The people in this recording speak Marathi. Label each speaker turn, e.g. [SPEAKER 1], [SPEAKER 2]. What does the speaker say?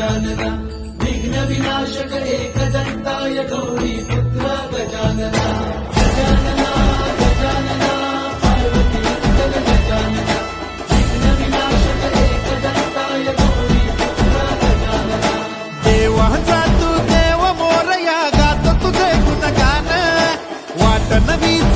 [SPEAKER 1] गजानना विघ्न विनाशक एकदन्ताय गौरीपुत्र गजानना गजानना गजानना पार्वती गजानना विघ्न विनाशक एकदन्ताय गौरीपुत्र गजानना
[SPEAKER 2] देवाचा तू देव मोरया गातो तुझे गुणगान वाट नवीच